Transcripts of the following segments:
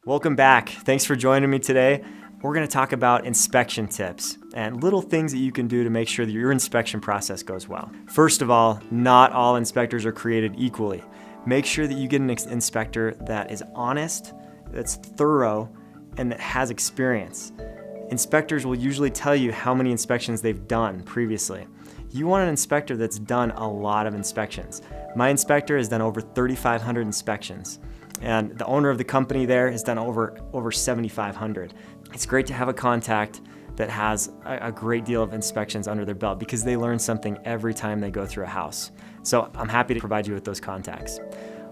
Welcome back. Thanks for joining me today. We're going to talk about inspection tips and little things that you can do to make sure that your inspection process goes well. First of all, not all inspectors are created equally. Make sure that you get an inspector that is honest, that's thorough, and that has experience. Inspectors will usually tell you how many inspections they've done previously. You want an inspector that's done a lot of inspections. My inspector has done over 3,500 inspections. And the owner of the company there has done over 7,500. It's great to have a contact that has a great deal of inspections under their belt because they learn something every time they go through a house. So I'm happy to provide you with those contacts.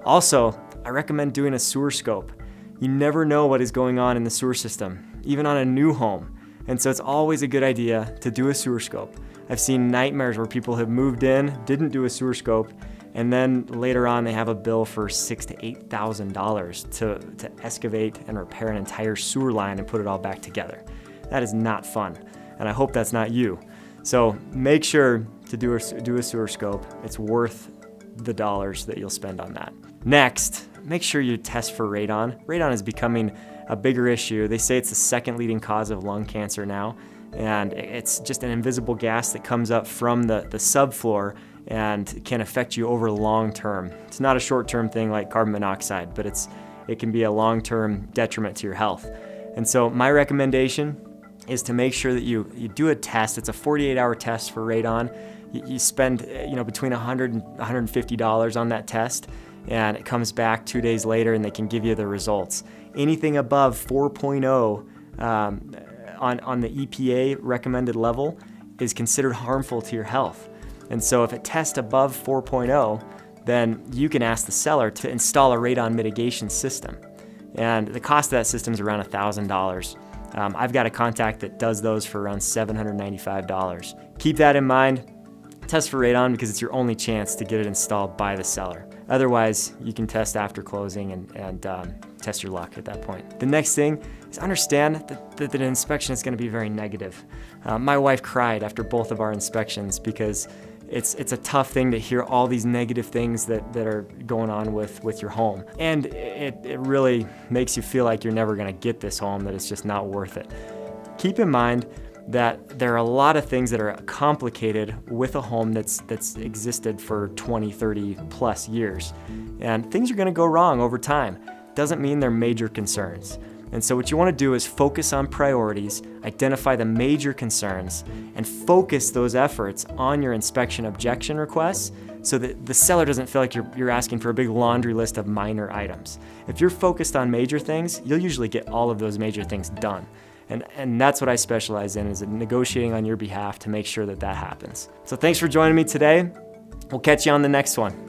Also, I recommend doing a sewer scope. You never know what is going on in the sewer system, even on a new home. And so it's always a good idea to do a sewer scope. I've seen nightmares where people have moved in, didn't do a sewer scope, and then later on they have a bill for $6,000 to $8,000 to excavate and repair an entire sewer line and put it all back together. That is not fun, and I hope that's not you. So make sure to do a sewer scope. It's worth the dollars that you'll spend on that. Next, make sure you test for radon. Radon is becoming a bigger issue. They say it's the second leading cause of lung cancer now, and it's just an invisible gas that comes up from the subfloor and can affect you over long term. It's not a short-term thing like carbon monoxide, but it can be a long-term detriment to your health. And so my recommendation is to make sure that you do a test. It's a 48-hour test for radon. You spend between $100 and $150 on that test, and it comes back 2 days later and they can give you the results. Anything above 4.0 on the EPA recommended level is considered harmful to your health. And so if it tests above 4.0, then you can ask the seller to install a radon mitigation system. And the cost of that system is around $1,000. I've got a contact that does those for around $795. Keep that in mind. Test for radon because it's your only chance to get it installed by the seller. Otherwise, you can test after closing and test your luck at that point. The next thing is understand that an inspection is going to be very negative. My wife cried after both of our inspections because it's a tough thing to hear all these negative things that are going on with your home. And it really makes you feel like you're never going to get this home, that it's just not worth it. Keep in mind that there are a lot of things that are complicated with a home that's existed for 20, 30 plus years. And things are going to go wrong over time. Doesn't mean they're major concerns. And so what you want to do is focus on priorities, identify the major concerns, and focus those efforts on your inspection objection requests so that the seller doesn't feel like you're asking for a big laundry list of minor items. If you're focused on major things, you'll usually get all of those major things done. And that's what I specialize in, is negotiating on your behalf to make sure that happens. So thanks for joining me today. We'll catch you on the next one.